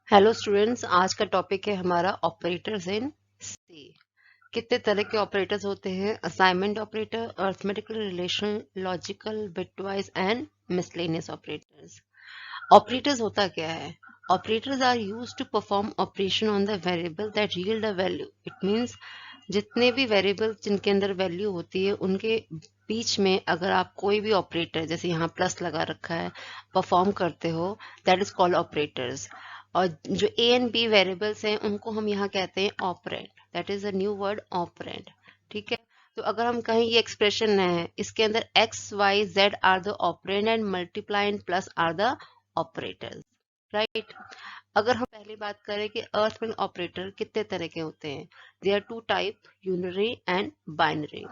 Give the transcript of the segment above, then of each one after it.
Hello students, आज का topic है हमारा ऑपरेटर्स इन सी। कितने तरह के ऑपरेटर्स होते हैं? Assignment operator, arithmetical, relational, logical, bitwise and miscellaneous operators. Operators होता क्या है? Operators are used to perform operation on the variable that yield a value. It means जितने भी वेरिएबल जिनके अंदर वैल्यू होती है उनके बीच में अगर आप कोई भी ऑपरेटर, जैसे यहाँ प्लस लगा रखा है, परफॉर्म करते हो, दैट इज कॉल्ड ऑपरेटर्स। और जो ए एंड बी वेरिएबल्स हैं उनको हम यहाँ कहते हैं operand. That is a new word, operand. ठीक है, तो अगर हम कहें ये एक्सप्रेशन है, इसके अंदर x y z are the operand and multiply and plus are the operators, right. अगर हम पहली बात करें कि अरिथमेटिक ऑपरेटर कितने तरह के होते हैं, they are two type, unary and binary.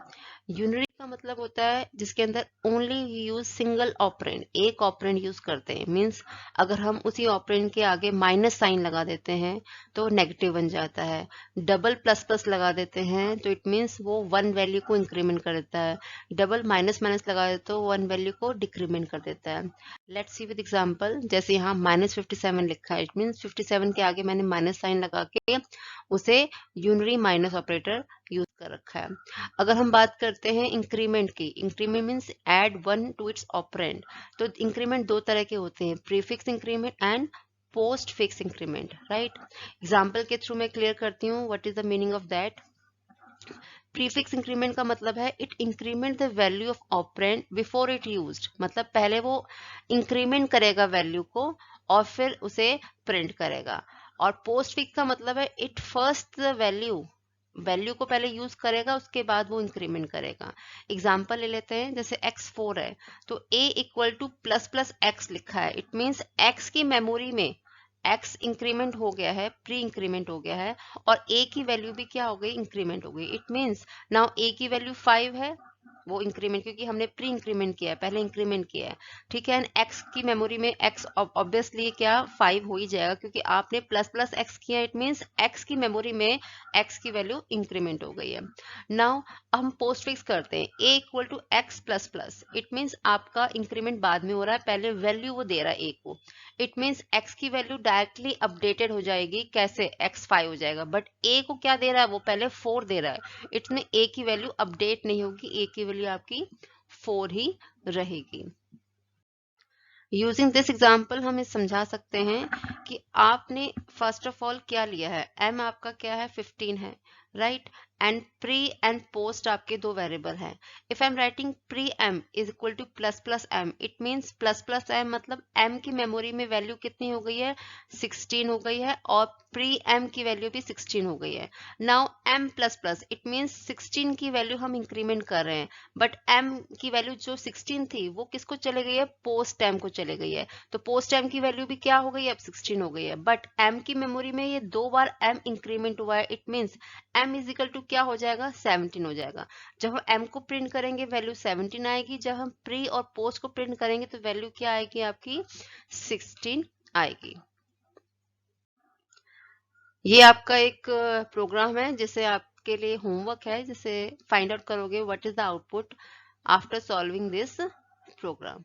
Unary का मतलब होता है जिसके अंदर ओनली यूज सिंगल ऑपरेंड, एक ऑपरेंड यूज करते हैं। मींस अगर हम उसी ऑपरेंड के आगे माइनस साइन लगा देते हैं तो नेगेटिव बन जाता है। डबल प्लस प्लस लगा देते हैं तो इट मीन्स वो वन वैल्यू को इंक्रीमेंट कर देता है। डबल माइनस माइनस लगा देते तो वन वैल्यू को डिक्रीमेंट कर देता है। लेट्स सी विद एग्जांपल, जैसे यहाँ -57 लिखा है, इट मीन्स 57 के आगे मैंने माइनस साइन लगा के उसे यूनरी माइनस ऑपरेटर यूज कर रखा है। अगर हम बात करते हैं इंक्रीमेंट की, increment means add one two it's operand. तो इंक्रीमेंट दो तरह के होते हैं, prefix increment and post fix increment, right. Example के थ्रू मैं क्लियर करती हूँ what is the meaning of that. Prefix increment का मतलब है it increment the value of operand before it used. मतलब पहले वो इंक्रीमेंट करेगा वैल्यू को और फिर उसे प्रिंट करेगा। और पोस्ट फिक्स का मतलब है इट फर्स्ट द वैल्यू को पहले यूज करेगा, उसके बाद वो इंक्रीमेंट करेगा। एग्जाम्पल ले लेते हैं, जैसे x4 है तो a equal two plus plus x लिखा है, इट मीन्स x की मेमोरी में x इंक्रीमेंट हो गया है, प्री इंक्रीमेंट हो गया है, और a की वैल्यू भी क्या हो गई, इंक्रीमेंट हो गई। इट मीन्स नाउ a की वैल्यू 5 है, वो इंक्रीमेंट क्योंकि हमने प्री इंक्रीमेंट किया है, पहले इंक्रीमेंट किया है। ठीक है, एंड x की मेमोरी में x ऑब्वियसली क्या 5 हो ही जाएगा क्योंकि आपने प्लस प्लस x किया। इट मीन्स x की मेमोरी में x की वैल्यू इंक्रीमेंट हो गई है। नाउ हम पोस्ट फिक्स करते हैं, a equal to x plus plus. It means आपका इंक्रीमेंट बाद में हो रहा है, पहले वैल्यू वो दे रहा है a को। इट मीन्स x की वैल्यू डायरेक्टली अपडेटेड हो जाएगी, कैसे, x 5 हो जाएगा, बट a को क्या दे रहा है, वो पहले 4 दे रहा है। इतने a की वैल्यू अपडेट नहीं होगी, a की वैल्यू आपकी 4 ही रहेगी। यूजिंग दिस एग्जाम्पल हम इस समझा सकते हैं कि आपने फर्स्ट ऑफ ऑल क्या लिया है, m आपका क्या है, 15 है, right. And pre and post आपके दो वेरिएबल हैं। If I am writing pre m is equal two plus plus m, it means plus plus m मतलब m की मेमोरी में वैल्यू कितनी हो गई है, 16 हो गई है, और प्री m की वैल्यू भी 16 हो गई है। Now m plus plus, it means 16 की वैल्यू हम इंक्रीमेंट कर रहे हैं, बट m की वैल्यू जो 16 थी वो किसको चले गई है, पोस्ट m को चले गई है। तो पोस्ट m की वैल्यू भी क्या हो गई है, अब 16 हो गई है, बट m की मेमोरी में ये दो बार m इंक्रीमेंट हुआ है। It means m is equal to क्या हो जाएगा, 17 हो जाएगा। जब हम m को प्रिंट करेंगे वैल्यू 17 आएगी, जब हम प्री और पोस्ट को प्रिंट करेंगे तो वैल्यू क्या आएगी, आपकी 16 आएगी। ये आपका एक प्रोग्राम है जिसे आपके लिए होमवर्क है, जिसे फाइंड आउट करोगे what is the output after solving this program.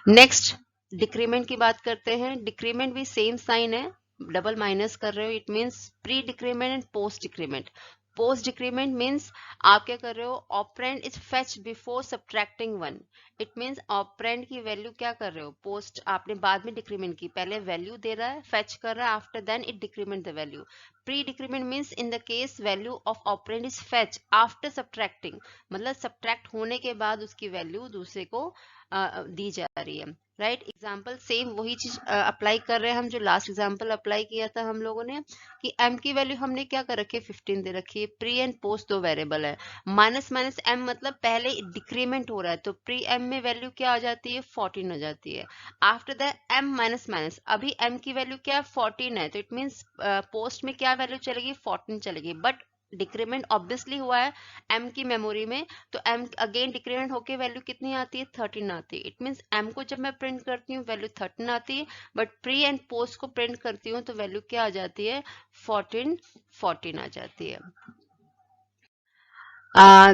Next decrement की बात करते हैं। डिक्रीमेंट भी सेम साइन है, डबल माइनस कर रहे हो, it means pre decrement and post decrement. Post decrement means आप क्या कर रहे हो, operand is fetch before subtracting 1। It means operand की वैल्यू क्या कर रहे हो, पोस्ट आपने बाद में डिक्रीमेंट की, पहले वैल्यू दे रहा है, फेच कर रहा है, after then it decrement the value. Pre decrement means in the case value of operand is fetch after subtracting, मतलब सब्ट्रैक्ट होने के बाद उसकी वैल्यू दूसरे को दी जा रही है, राइट। एग्जाम्पल सेम वही चीज अप्लाई कर रहे हैं हम जो लास्ट एग्जाम्पल अप्लाई किया था हम लोगों ने, कि m की वैल्यू हमने क्या कर रखी है, 15 दे रखी है। प्री एंड पोस्ट दो वेरिएबल है, माइनस माइनस m मतलब पहले डिक्रीमेंट हो रहा है, तो प्री m में वैल्यू क्या आ जाती है, 14 हो जाती है। After that m minus minus, अभी m की वैल्यू क्या है, 14 है, तो इट मीन्स पोस्ट में क्या वैल्यू चलेगी, 14 चलेगी, बट डिक्रीमेंट ऑब्वियसली हुआ है m की मेमोरी में, तो m अगेन डिक्रीमेंट होके वैल्यू कितनी आती है, 13 आती है। इट मीन्स m को जब मैं प्रिंट करती हूँ वैल्यू 13 आती है, बट प्री एंड पोस्ट को प्रिंट करती हूँ तो वैल्यू क्या आ जाती है, 14 आ जाती है।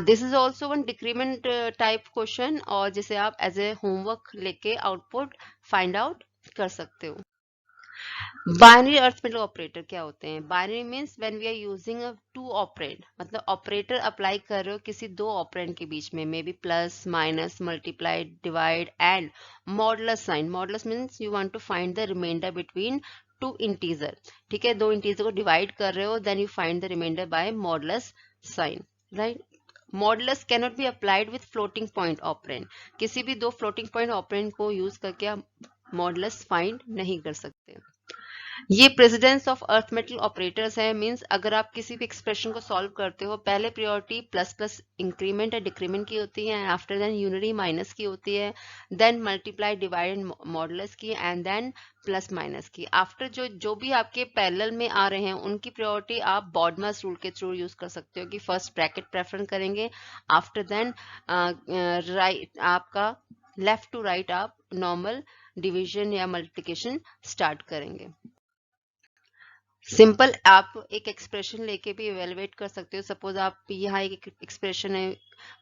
This is also one decrement type question, और जिसे आप एज ए होमवर्क लेके आउटपुट फाइंड आउट कर सकते हो। बाइनरी अर्थमेटिक ऑपरेटर क्या होते हैं? Binary means when we are using a two operand, मतलब ऑपरेटर अप्लाई कर रहे हो किसी दो ऑपरेंड के बीच में, may be plus, minus, multiply, divide and modulus sign. Modulus means you want to find the remainder between to integer. ठीक है, दो इंटीजर को डिवाइड कर रहे हो, then you find the remainder by modulus sign, right. Modulus cannot be applied with floating point operand. किसी भी दो फ्लोटिंग पॉइंट ऑपरेंड को यूज करके आप मॉडुलस फाइंड नहीं कर सकते. ये प्रेसिडेंस ऑफ अर्थमेटिक ऑपरेटर्स है. मींस अगर आप किसी भी एक्सप्रेशन को सॉल्व करते हो, पहले प्रायोरिटी प्लस प्लस इंक्रीमेंट या डिक्रीमेंट की होती है, and after then unary minus की होती है, then multiply, divide and modulus की, एंड देन प्लस माइनस की. आफ्टर जो भी आपके पैरेलल में आ रहे हैं उनकी प्रायोरिटी आप बॉडमास रूल के थ्रू यूज कर सकते हो कि फर्स्ट ब्रैकेट प्रेफर करेंगे, आफ्टर देन राइट आपका लेफ्ट टू राइट आप नॉर्मल डिवीजन या मल्टीप्लिकेशन स्टार्ट करेंगे. सिंपल आप एक एक्सप्रेशन लेके भी इवेलुएट कर सकते हो. सपोज आप यहाँ एक एक्सप्रेशन है,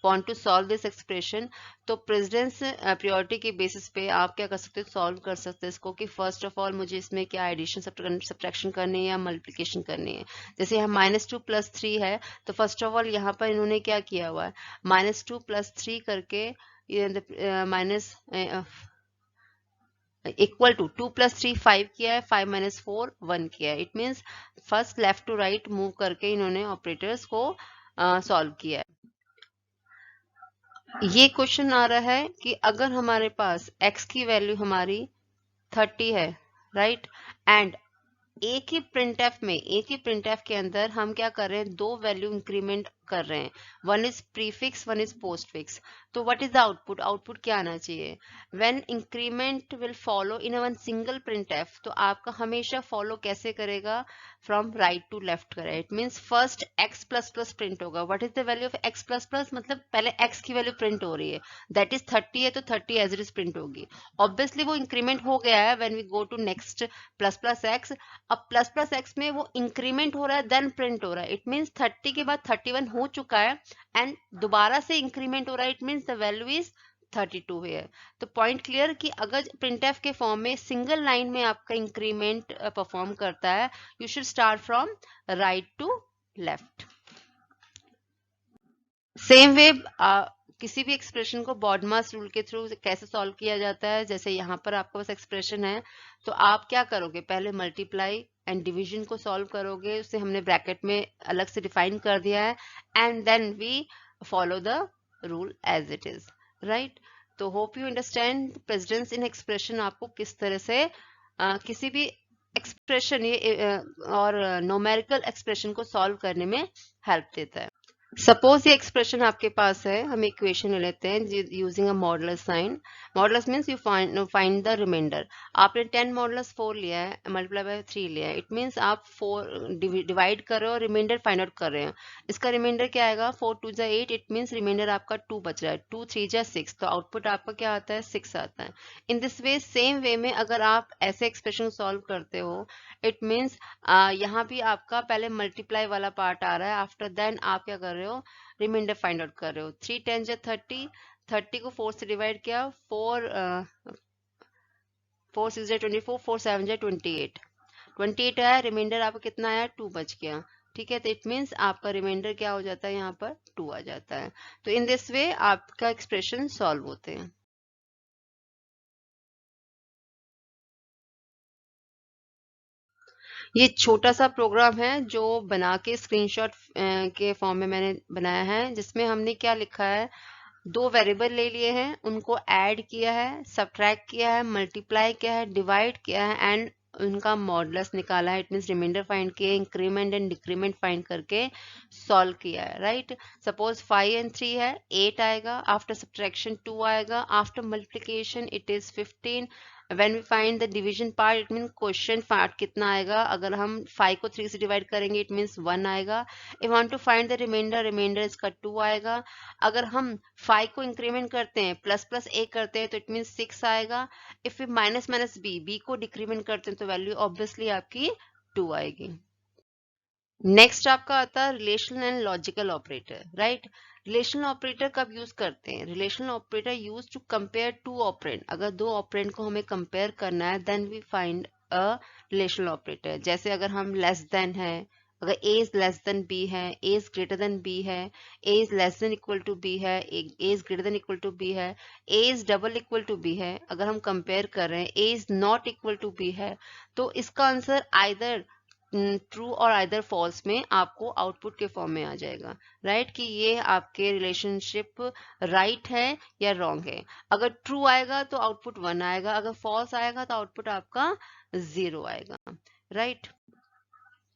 want to solve this expression, तो प्रेसिडेंस प्रायोरिटी के बेसिस पे आप क्या कर सकते हो, सॉल्व कर सकते हो इसको कि फर्स्ट ऑफ ऑल मुझे इसमें क्या एडिशन सब्ट्रैक्शन करनी है या मल्टीप्लिकेशन करनी है. जैसे यहाँ -2 + 3 है, तो फर्स्ट ऑफ ऑल यहाँ पर इन्होंने क्या किया हुआ है, -2 + 3 करके माइनस इक्वल टू 2 + 3 5 किया है, 5 - 4 1 किया है. It means first left to right move करके इन्होंने ऑपरेटर्स को सॉल्व किया है. ये क्वेश्चन आ रहा है कि अगर हमारे पास x की वैल्यू हमारी 30 है, राइट, एंड एक ही प्रिंटफ के अंदर हम क्या कर रहे हैं, दो वैल्यू इंक्रीमेंट कर रहे हैं, one is prefix, one is postfix. तो what is the output? Output क्या आना चाहिए? When increment will follow in one single printf, तो आपका हमेशा फॉलो कैसे करेगा, फ्रॉम राइट टू लेफ्ट करेगा. It means first x plus plus print होगा. What is the value of x plus plus? मतलब पहले x की वैल्यू प्रिंट हो रही है, दैट इज 30 है, तो 30 एज इट इज प्रिंट होगी. ऑब्वियसली वो इंक्रीमेंट हो गया है. When we go to next plus plus x, अब प्लस प्लस एक्स में वो इंक्रीमेंट हो रहा है, देन प्रिंट हो रहा है. इट मीन्स 30 के बाद 31 हो चुका है एंड दोबारा से इंक्रीमेंट हो रहा है. It means the value is 32 है. तो पॉइंट क्लियर कि अगर प्रिंटफ के फॉर्म में सिंगल लाइन में आपका इंक्रीमेंट परफॉर्म करता है, you should start from right to left. Same way किसी भी एक्सप्रेशन को बॉडमास रूल के थ्रू कैसे सॉल्व किया जाता है. जैसे यहाँ पर आपके पास एक्सप्रेशन है, तो आप क्या करोगे, पहले मल्टीप्लाई एंड डिवीजन को सॉल्व करोगे, उसे हमने ब्रैकेट में अलग से डिफाइन कर दिया है, and then we follow the rule as it is, right. तो hope you understand precedence in expression आपको किस तरह से किसी भी एक्सप्रेशन ये और न्यूमेरिकल एक्सप्रेशन को सॉल्व करने में हेल्प देता है. सपोज ये एक्सप्रेशन आपके पास है, हम इक्वेशन ले लेते हैं using a modulus sign. Modulus means you find the remainder. आपने 10 मॉडुलस 4 लिया है, मल्टीप्लाई बाय 3 लिया है. इट मीन्स आप 4 डिवाइड कर रहे हो, रिमाइंडर फाइंड आउट कर रहे हो. इसका रिमाइंडर क्या आएगा, 4 2 जा 8. इट मीन्स रिमाइंडर आपका 2 बच रहा है, 2 3 जा 6, तो आउटपुट आपका क्या आता है, 6 आता है. In this way, same way में अगर आप ऐसे एक्सप्रेशन सॉल्व करते हो, इट मीन्स यहाँ भी आपका पहले मल्टीप्लाई वाला पार्ट आ रहा है, आफ्टर देन आप क्या कर रहे हो, रिमाइंडर फाइंड आउट कर रहे हो. 3 10 जा 30, 30 को 4 से डिवाइड किया, 4 6 जा 24, 4 7 जा 28, 28 आया, रिमाइंडर आपका कितना आया, 2 बच गया. ठीक है, तो इट मीन्स आपका रिमाइंडर क्या हो जाता है, यहाँ पर 2 आ जाता है. तो इन दिस वे आपका एक्सप्रेशन सॉल्व होते हैं. ये छोटा सा प्रोग्राम है जो बना के स्क्रीनशॉट के फॉर्म में मैंने बनाया है, जिसमें हमने क्या लिखा है, दो वेरिएबल ले लिए हैं, उनको ऐड किया है, सब्ट्रैक्ट किया है, मल्टीप्लाई किया है, डिवाइड किया है, एंड उनका मॉडुलस निकाला है. इट मीन्स रिमाइंडर फाइंड किए, इंक्रीमेंट एंड डिक्रीमेंट फाइंड करके सॉल्व किया है, राइट. सपोज 5 and 3 है, 8 आएगा, आफ्टर सब्ट्रैक्शन 2 आएगा, after multiplication it is 15. When we find the division part, it mean question part कितना आएगा, अगर हम 5 को 3 से डिवाइड करेंगे, इट मीन्स 1 आएगा. If want to find the remainder, remainder इसका 2 आएगा. अगर हम 5 को इंक्रीमेंट करते हैं, प्लस प्लस a करते हैं, तो इट मीन्स 6 आएगा. If we minus minus b को डिक्रीमेंट करते हैं, तो वैल्यू ऑब्वियसली आपकी 2 आएगी. नेक्स्ट आपका आता है relational and logical operator, right. Relational operator कब यूज करते हैं, relational operator use to compare two operand. अगर दो ऑपरेंड को हमें कंपेयर करना है, then we find a relational operator. जैसे अगर हम लेस देन है, अगर a is less than b है, a is greater than b है, a is less than equal to b है, a is greater than equal to b है, a is double equal to b है, अगर हम compare कर रहे हैं a is not equal to b है, तो इसका आंसर आइदर ट्रू और आइदर फॉल्स में आपको आउटपुट के फॉर्म में आ जाएगा, राइट, कि ये आपके रिलेशनशिप राइट है या रॉन्ग है। अगर ट्रू आएगा तो आउटपुट 1 आएगा, अगर फॉल्स आएगा तो आउटपुट आपका 0 आएगा, राइट।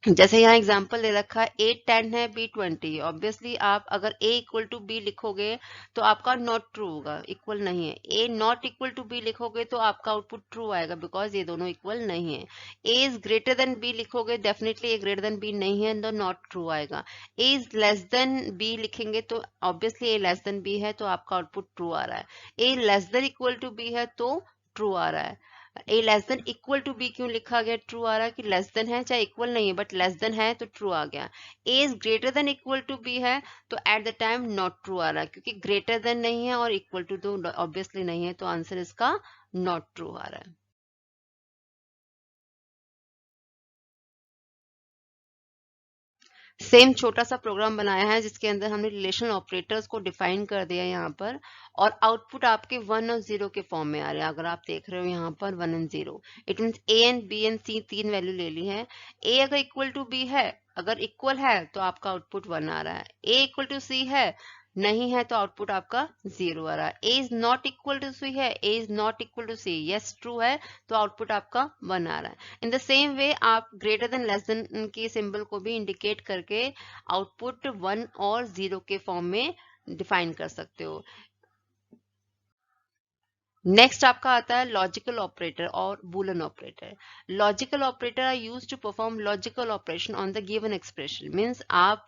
जैसे यहाँ एग्जांपल दे रखा है 8 10 है b 20, ऑब्वियसली आप अगर a इक्वल टू b लिखोगे तो आपका नॉट ट्रू होगा, इक्वल नहीं है। a not equal to b लिखोगे तो आपका आउटपुट ट्रू आएगा, बिकॉज ये दोनों इक्वल नहीं है। a is greater than b लिखोगे, definitely a greater than b नहीं है तो नॉट ट्रू आएगा। a is less than b लिखेंगे तो obviously a less than b है तो आपका आउटपुट ट्रू आ रहा है। a less than equal to b है तो ट्रू आ रहा है। A less than equal to B क्यों लिखा गया, ट्रू आ रहा है कि लेस देन है, चाहे इक्वल नहीं है बट लेस देन है तो ट्रू आ गया। A is greater than equal to B है तो at the time not true आ रहा है, क्योंकि ग्रेटर देन नहीं है और इक्वल टू तो ऑब्वियसली नहीं है, तो आंसर इसका नॉट ट्रू आ रहा है। सेम छोटा सा प्रोग्राम बनाया है जिसके अंदर हमने रिलेशनल ऑपरेटर्स को डिफाइन कर दिया यहाँ पर, और आउटपुट आपके 1 और 0 के फॉर्म में आ रहे हैं। अगर आप देख रहे हो यहाँ पर 1 and 0, it means a and b and c तीन वैल्यू ले ली है। a अगर इक्वल टू b है, अगर इक्वल है तो आपका आउटपुट 1 आ रहा है। a इक्वल टू c है, नहीं है तो आउटपुट आपका 0 आ रहा है। a is not equal to c है, a is not equal to c, yes true है तो आउटपुट आपका 1 आ रहा है। इन द सेम वे आप ग्रेटर देन लेस देन के सिंबल को भी इंडिकेट करके आउटपुट 1 और 0 के फॉर्म में डिफाइन कर सकते हो। नेक्स्ट आपका आता है लॉजिकल ऑपरेटर और Boolean operator. Logical operator are used to perform logical operation on the given expression. Means आप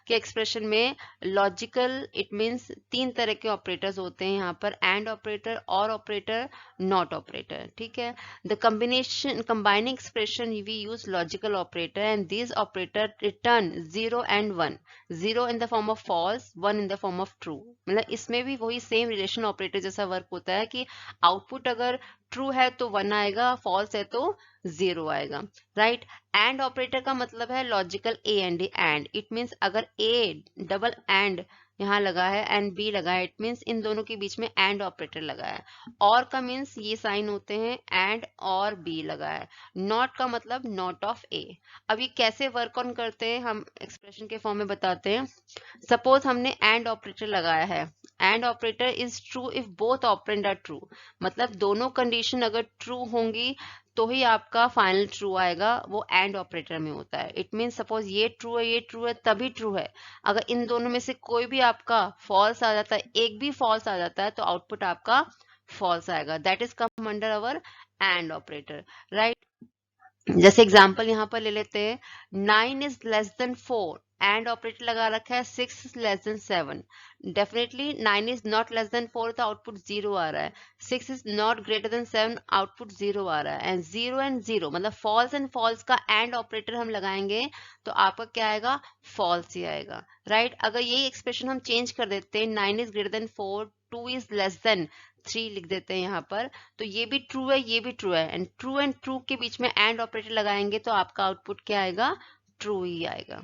के एक्सप्रेशन में लॉजिकल, इट मींस तीन तरह के ऑपरेटर्स होते हैं यहाँ पर, एंड ऑपरेटर, और ऑपरेटर, नॉट ऑपरेटर, ठीक है। The combination combining expression we use logical operator and this operator return 0 and 1, 0 in the form of false, 1 in the form of true. मतलब इसमें भी वही सेम रिलेशन ऑपरेटर जैसा work होता है कि आउटपुट अगर ट्रू है तो 1 आएगा, फॉल्स है तो 0 आएगा, राइट। एंड ऑपरेटर का मतलब है logical A and D, and it means अगर ए डबल एंड यहाँ लगा है एंड बी लगा है, इट मींस इन दोनों के बीच में एंड ऑपरेटर लगा है। और का मींस ये साइन होते हैं एंड और बी लगा है। नॉट का मतलब नॉट ऑफ ए। अब ये कैसे वर्क ऑन करते हैं हम एक्सप्रेशन के फॉर्म में बताते हैं। सपोज हमने एंड ऑपरेटर लगाया है, and operator is true if both operand are true, मतलब दोनों कंडीशन अगर ट्रू होंगी तो ही आपका फाइनल ट्रू आएगा, वो एंड ऑपरेटर में होता है। इट मीन सपोज ये ट्रू है, ये ट्रू है, तभी ट्रू है। अगर इन दोनों में से कोई भी आपका फॉल्स आ जाता है, एक भी फॉल्स आ जाता है, तो आउटपुट आपका फॉल्स आएगा। That is come under our and operator, right. जैसे एग्जांपल यहाँ पर ले लेते हैं, 9 is less then 4, and operator लगा रखा है 6 is less then 7। Definitely 9 is not less than 4 तो आउटपुट 0 आ रहा है। 6 is not greater than 7, output 0 आ रहा है। एंड 0 एंड 0 मतलब फॉल्स एंड फॉल्स का एंड ऑपरेटर हम लगाएंगे तो आपका क्या आएगा, फॉल्स ही आएगा, राइट। अगर यही एक्सप्रेशन हम चेंज कर देते हैं, 9 is greater then 4, 2 is less then 3 लिख देते हैं यहाँ पर, तो ये भी ट्रू है, ये भी ट्रू है, एंड ट्रू के बीच में एंड ऑपरेटर लगाएंगे तो आपका आउटपुट क्या आएगा, ट्रू ही आएगा।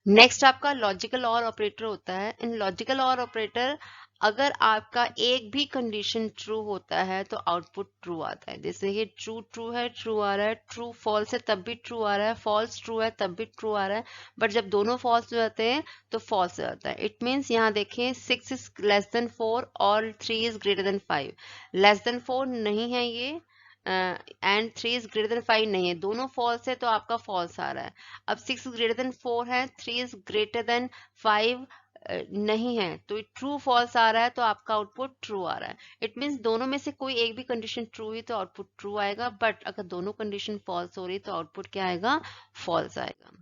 नेक्स्ट आपका लॉजिकल और ऑपरेटर होता है। इन लॉजिकल और ऑपरेटर अगर आपका एक भी कंडीशन ट्रू होता है तो आउटपुट ट्रू आता है। जैसे ये ट्रू ट्रू है, ट्रू आ रहा है, ट्रू फॉल्स है तब भी ट्रू आ रहा है, फॉल्स ट्रू है तब भी ट्रू आ रहा है, बट जब दोनों फॉल्स हो जाते हैं तो फॉल्स हो जाता है। इट मीन्स यहाँ देखिए 6 इज लेस देन 4 और 3 is greater then 5। Less than 4 नहीं है ये, एंड 3 इज ग्रेटर देन 5 नहीं है, दोनों फॉल्स है तो आपका फॉल्स आ रहा है। अब 6 ग्रेटर देन 4 है, 3 इज ग्रेटर देन 5 नहीं है, तो ट्रू फॉल्स आ रहा है तो आपका आउटपुट ट्रू आ रहा है। इट मीन्स दोनों में से कोई एक भी कंडीशन ट्रू हुई तो आउटपुट ट्रू आएगा, बट अगर दोनों कंडीशन फॉल्स हो रही तो आउटपुट क्या आएगा, फॉल्स आएगा।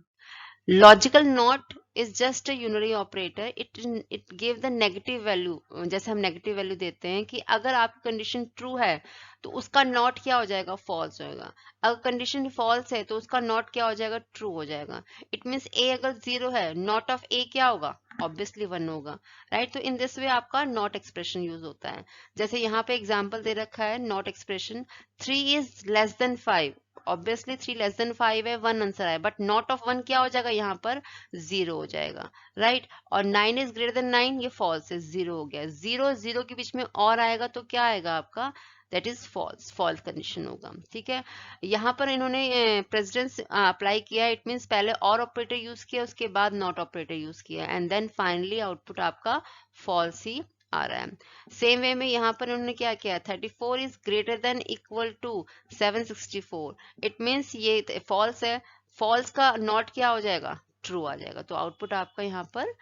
Logical not is just a unary operator, it give the negative value. जैसे हम नेगेटिव वैल्यू देते हैं कि अगर आपकी कंडीशन ट्रू है तो उसका नॉट क्या हो जाएगा, फॉल्स होएगा। अगर कंडीशन फॉल्स है तो उसका नॉट क्या हो जाएगा, ट्रू हो जाएगा। इट मीन्स ए अगर 0 है, नॉट ऑफ ए क्या होगा, ऑब्वियसली 1 होगा, राइट। तो इन दिस वे आपका नॉट एक्सप्रेशन यूज होता है। जैसे यहाँ पे एग्जाम्पल दे रखा है not expression, 3 is less then 5, obviously 3 less than 5 है, 1 आंसर है, बट नॉट ऑफ 1 क्या हो जाएगा यहाँ पर, 0 हो जाएगा, राइट। और 9 इज ग्रेटर देन 9, ये फॉल्स है, 0 हो गया। 0 0 के बीच में और आएगा तो क्या आएगा आपका, that is false, false condition होगा, ठीक है। यहाँ पर इन्होंने प्रेसिडेंस अप्लाई किया, इट मीन्स पहले और ऑपरेटर यूज किया, उसके बाद नॉट ऑपरेटर यूज किया, एंड देन फाइनली आउटपुट आपका फॉल्स ही आ रहा है। सेम वे में यहाँ पर उन्होंने क्या किया, 34 is greater than equal to 764, it means ये फॉल्स है, फॉल्स का नॉट क्या हो जाएगा, ट्रू आ जाएगा, तो आउटपुट आपका यहाँ पर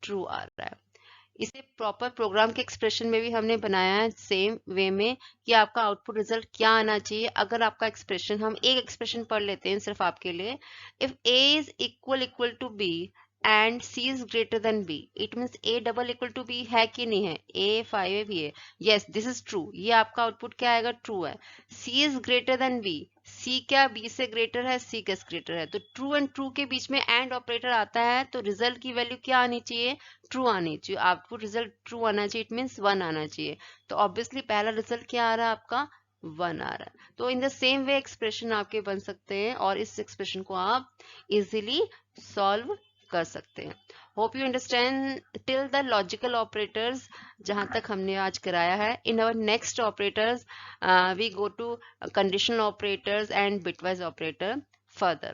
ट्रू आ रहा है। इसे प्रॉपर प्रोग्राम के एक्सप्रेशन में भी हमने बनाया है सेम वे में कि आपका आउटपुट रिजल्ट क्या आना चाहिए। अगर आपका एक्सप्रेशन, हम एक एक्सप्रेशन पढ़ लेते हैं सिर्फ आपके लिए, if a is equal to b and c is greater than b, it means a double equal to b है कि नहीं है, a 5 है भी है, यस दिस इज ट्रू, ये आपका आउटपुट क्या आएगा, ट्रू है। c is greater than b, c क्या b से ग्रेटर है, c कैसे ग्रेटर है, तो ट्रू एंड ट्रू के बीच में एंड ऑपरेटर आता है, तो रिजल्ट की वैल्यू क्या आनी चाहिए, ट्रू आनी चाहिए, आउटपुट रिजल्ट ट्रू आना चाहिए, इट मीन्स 1 आना चाहिए। तो ऑब्वियसली पहला रिजल्ट क्या आ रहा है आपका, 1 आ रहा है। तो in the same way expression आपके बन सकते हैं और इस एक्सप्रेशन को आप इजीली सॉल्व कर सकते हैं। Hope you understand till the logical operators, जहां तक हमने आज कराया है। In our next operators we go to conditional operators and bitwise operator further.